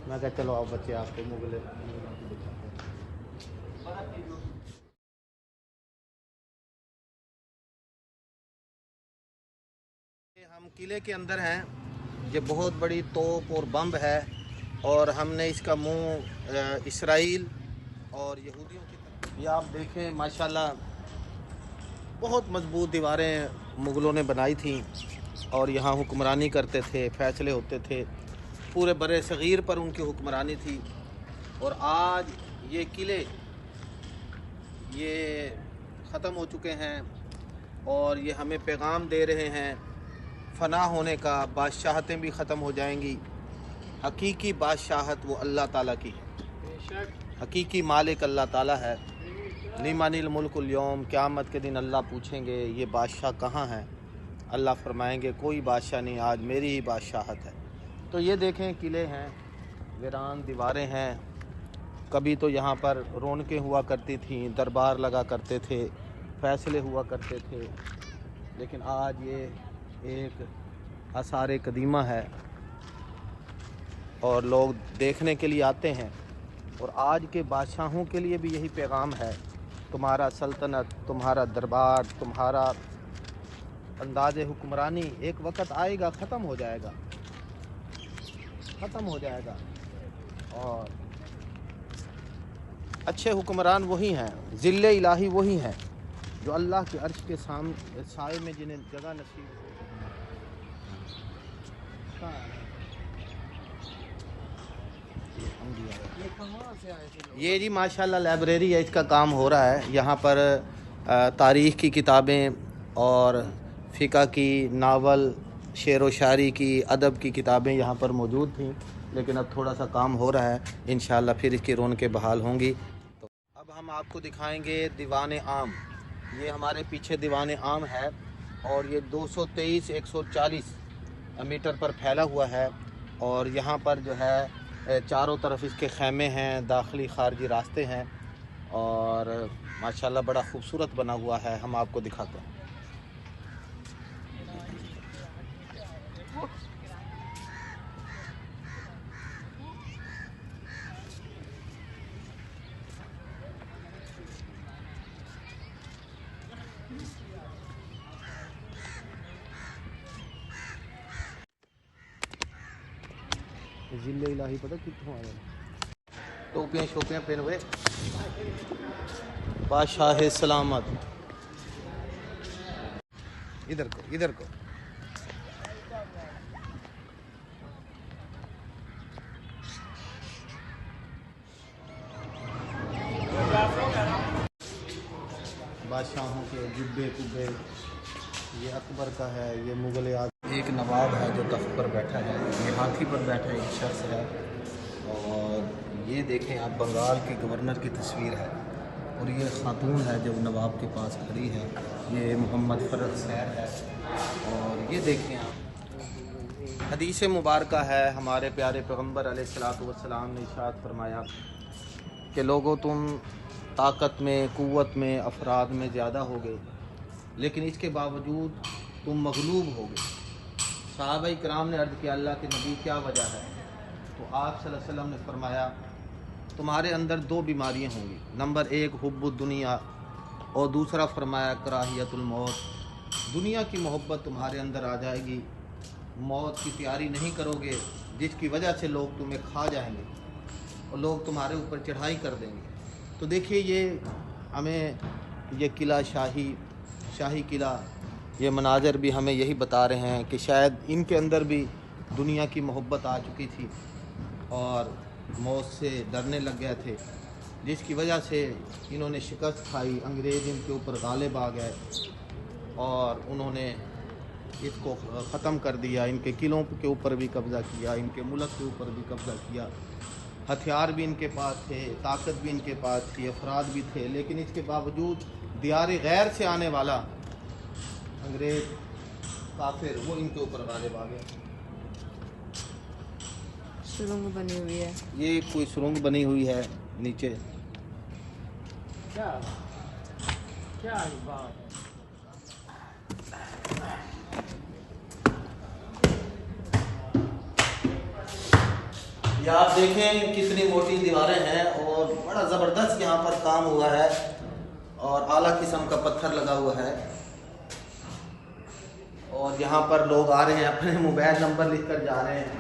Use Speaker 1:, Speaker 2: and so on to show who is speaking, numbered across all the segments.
Speaker 1: मैं कहा चलो आओ बच्चे आपको मुगलों की दिखाते हैं। हम किले के अंदर हैं। ये बहुत बड़ी तोप और बम है और हमने इसका मुंह इसराइल और यहूदियों की तरफ। ये आप देखें माशाल्लाह बहुत मजबूत दीवारें मुग़लों ने बनाई थी और यहाँ हुक्मरानी करते थे, फ़ैसले होते थे, पूरे बरे सग़ीर पर उनकी हुक्मरानी थी। और आज ये किले ये ख़त्म हो चुके हैं और ये हमें पैगाम दे रहे हैं फ़ना होने का। बादशाहतें भी ख़त्म हो जाएंगी। हकीकी बादशाहत वो अल्लाह ताला की है, हकीकी मालिक अल्लाह ताला है। लिमानिल मुल्कुल यौम, क़यामत के दिन अल्लाह पूछेंगे ये बादशाह कहाँ हैं। अल्लाह फरमाएंगे कोई बादशाह नहीं, आज मेरी ही बादशाहत है। तो ये देखें किले हैं, वीरान दीवारें हैं। कभी तो यहाँ पर रौनकें हुआ करती थीं, दरबार लगा करते थे, फ़ैसले हुआ करते थे। लेकिन आज ये एक आसार कदीमा है और लोग देखने के लिए आते हैं। और आज के बादशाहों के लिए भी यही पैगाम है, तुम्हारा सल्तनत, तुम्हारा दरबार, तुम्हारा अंदाज़ हुक्मरानी एक वक्त आएगा, ख़त्म हो जाएगा, ख़त्म हो जाएगा। और अच्छे हुक्मरान वही हैं, ज़िल्ले इलाही वही हैं जो अल्लाह के अर्श के सामने साए में जिन्हें जगह नसीब। ये जी माशाल्लाह लाइब्रेरी है, इसका काम हो रहा है। यहाँ पर तारीख़ की किताबें और फ़िक़ह की, नावल, शेर व शायरी की, अदब की किताबें यहाँ पर मौजूद थीं, लेकिन अब थोड़ा सा काम हो रहा है। इंशाअल्लाह फिर इसकी रौनकें बहाल होंगी। तो अब हम आपको दिखाएंगे दीवान आम। ये हमारे पीछे दीवान आम है और ये 223-140 मीटर पर फैला हुआ है। और यहाँ पर जो है चारों तरफ इसके खैमे हैं, दाखिली खारजी रास्ते हैं और माशाल्लाह बड़ा खूबसूरत बना हुआ है। हम आपको दिखाते हैं। ज़िले इलाही पता कितों आए, टोपियाँ शोपियाँ पहन हुए बादशाह सलामत। इधर को, इधर को। बादशाहों के जुब्बे कुब्बे, ये अकबर का है, ये मुग़ल आज़म। एक नवाब है जो तख्त पर बैठा है, ये हाथी पर बैठा एक शख्स है। और ये देखें आप, बंगाल के गवर्नर की तस्वीर है और ये ख़ातून है जो नवाब के पास खड़ी है, ये मोहम्मद फ़रद सैर है। और ये देखें आप, हदीस मुबारक है, हमारे प्यारे पैगम्बर अलैहिस्सलातु वस्सलाम ने इरशाद फरमाया कि लोगों तुम ताकत में, क़ुव्वत में, अफराद में ज़्यादा हो गए, लेकिन इसके बावजूद तुम मग़लूब हो गए। सहाबा इकराम ने अर्ज़ किया अल्लाह के नबी क्या वजह है? तो आप सल्लल्लाहु अलैहि वसल्लम ने फरमाया तुम्हारे अंदर दो बीमारियां होंगी। नंबर एक हुब्बुद दुनिया और दूसरा फरमाया कराहियतुल मौत। दुनिया की मोहब्बत तुम्हारे अंदर आ जाएगी, मौत की तैयारी नहीं करोगे, जिसकी वजह से लोग तुम्हें खा जाएंगे और लोग तुम्हारे ऊपर चढ़ाई कर देंगे। तो देखिए ये हमें ये किला शाही किला, ये मनाज़र भी हमें यही बता रहे हैं कि शायद इनके अंदर भी दुनिया की मोहब्बत आ चुकी थी और मौत से डरने लग गए थे, जिसकी वजह से इन्होंने शिकस्त खाई। अंग्रेज़ इनके ऊपर गालिब आ गए और उन्होंने इसको ख़त्म कर दिया। इनके किलों के ऊपर भी कब्ज़ा किया, इनके मुल्क के ऊपर भी कब्ज़ा किया। हथियार भी इनके पास थे, ताकत भी इनके पास थी, अफराद भी थे, लेकिन इसके बावजूद दियार गैर से आने वाला अंग्रेज़ काफिर वो इनके ऊपर गालिब आ गया।
Speaker 2: सुरंग बनी हुई है,
Speaker 1: ये कोई सुरंग बनी हुई है नीचे।
Speaker 3: क्या क्या बात है।
Speaker 1: ये आप देखें कितनी मोटी दीवारें हैं और बड़ा ज़बरदस्त यहाँ पर काम हुआ है और आला किस्म का पत्थर लगा हुआ है। और यहाँ पर लोग आ रहे हैं, अपने मोबाइल नंबर लिख कर जा रहे हैं,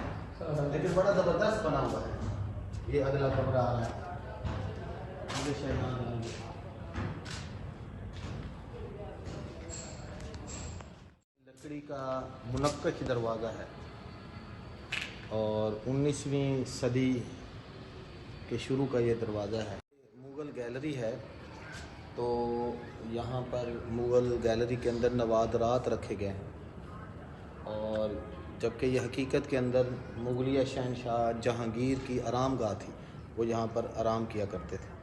Speaker 1: लेकिन बड़ा ज़बरदस्त बना हुआ है। ये अगला कमरा आ रहा है। लकड़ी का मुनक्कश दरवाज़ा है और 19वीं सदी के शुरू का ये दरवाज़ा है। मुग़ल गैलरी है, तो यहाँ पर मुग़ल गैलरी के अंदर नवादरात रखे गए हैं और जबकि ये हकीकत के अंदर मुग़लिया शहनशाह जहांगीर की आरामगाह थी, वो यहाँ पर आराम किया करते थे।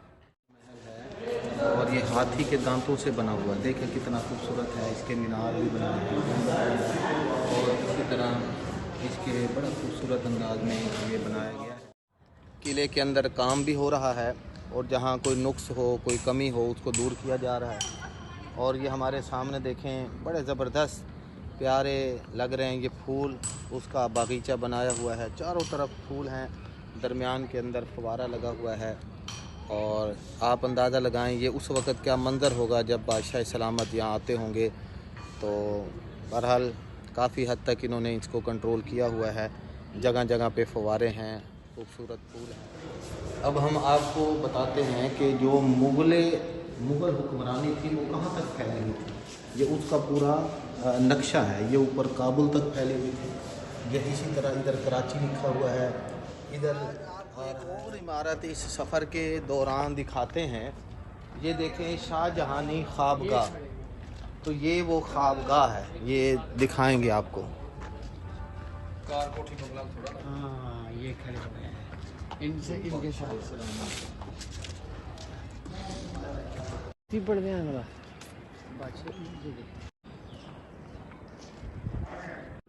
Speaker 1: और ये हाथी के दांतों से बना हुआ, देखें कितना खूबसूरत है। इसके मीनार भी बनाए हैं और इसी तरह इसके बड़ा खूबसूरत अंदाज में ये बनाया गया है। किले के अंदर काम भी हो रहा है और जहाँ कोई नुक्स हो, कोई कमी हो, उसको दूर किया जा रहा है। और ये हमारे सामने देखें बड़े ज़बरदस्त प्यारे लग रहे हैं ये फूल, उसका बागीचा बनाया हुआ है। चारों तरफ फूल हैं, दरमियान के अंदर फव्वारा लगा हुआ है। और आप अंदाज़ा लगाएं ये उस वक़्त क्या मंज़र होगा जब बादशाह सलामत यहाँ आते होंगे। तो बहरहाल काफ़ी हद तक इन्होंने इसको कंट्रोल किया हुआ है। जगह जगह पे फव्वारे हैं, खूबसूरत फूल हैं। अब हम आपको बताते हैं कि जो मुग़ल हुक्मरानी थी वो कहाँ तक फैली हुई थी। ये उसका पूरा नक्शा है। ये ऊपर काबुल तक फैली हुई थी। ये इसी तरह इधर कराची लिखा हुआ है, इधर और इमारत इस सफ़र के दौरान दिखाते हैं। ये देखें शाहजहानी ख्वाबगाह, तो ये वो ख्वाबगाह है, ये दिखाएंगे आपको।
Speaker 3: कार कोठी बंगला थोड़ा, हाँ ये खड़े हो गए हैं इनसे, इनके साथ पड़ गया हमारा।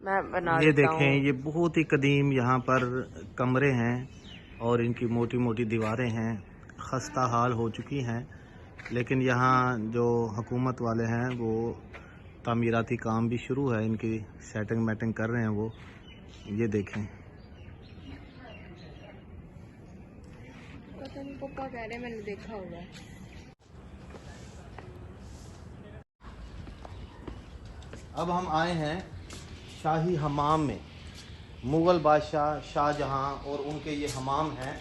Speaker 2: मैं बना
Speaker 1: ये
Speaker 2: देता
Speaker 1: देखें
Speaker 2: हूँ।
Speaker 1: ये बहुत ही कदीम यहाँ पर कमरे हैं और इनकी मोटी मोटी दीवारें हैं, खस्ता हाल हो चुकी हैं। लेकिन यहाँ जो हुकूमत वाले हैं वो तामीराती काम भी शुरू है, इनकी सेटिंग मैटिंग कर रहे हैं वो। ये देखें,
Speaker 2: पता नहीं पापा कह रहे, मैंने देखा होगा।
Speaker 1: अब हम आए हैं शाही हमाम में। मुग़ल बादशाह शाहजहां और उनके ये हमाम हैं,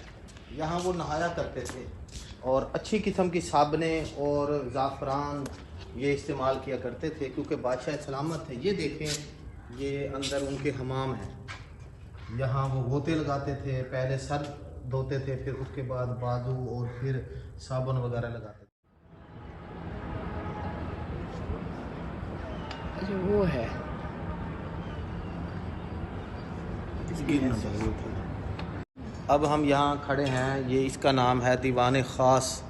Speaker 1: यहाँ वो नहाया करते थे और अच्छी किस्म की साबुनें और ज़ाफ़रान ये इस्तेमाल किया करते थे क्योंकि बादशाह सलामत थे। ये देखें ये अंदर उनके हमाम हैं। यहाँ वो गोते लगाते थे, पहले सर धोते थे, फिर उसके बाद बाजू और फिर साबुन वगैरह लगाते थे।
Speaker 3: अच्छा वो है
Speaker 1: अब हम यहाँ खड़े हैं, ये इसका नाम है दीवान ख़ास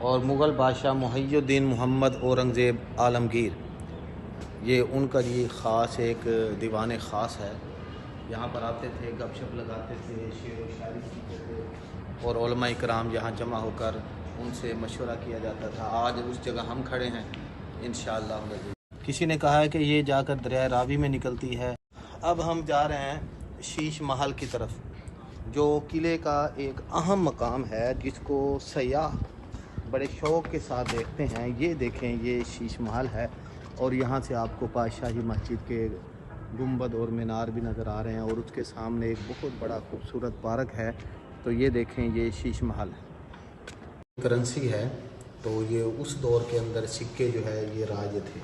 Speaker 1: और मुग़ल बादशाह मुहियुद्दीन मोहम्मद औरंगज़ेब आलमगीर, ये उनका ये ख़ास एक दीवान ख़ास है। यहाँ पर आते थे, गपशप लगाते थे, शेर व शायरी सीखते थे और उलमा इकराम यहाँ जमा होकर उनसे मशवरा किया जाता था। आज उस जगह हम खड़े हैं इंशाअल्लाह। किसी ने कहा है कि ये जाकर दरिया रावी में निकलती है। अब हम जा रहे हैं शीश महल की तरफ, जो किले का एक अहम मकाम है जिसको सयाह बड़े शौक़ के साथ देखते हैं। ये देखें ये शीश महल है और यहाँ से आपको बादशाही मस्जिद के गुंबद और मीनार भी नज़र आ रहे हैं और उसके सामने एक बहुत बड़ा खूबसूरत पार्क है। तो ये देखें ये शीश महल है। करेंसी है, तो ये उस दौर के अंदर सिक्के जो है ये राज थे।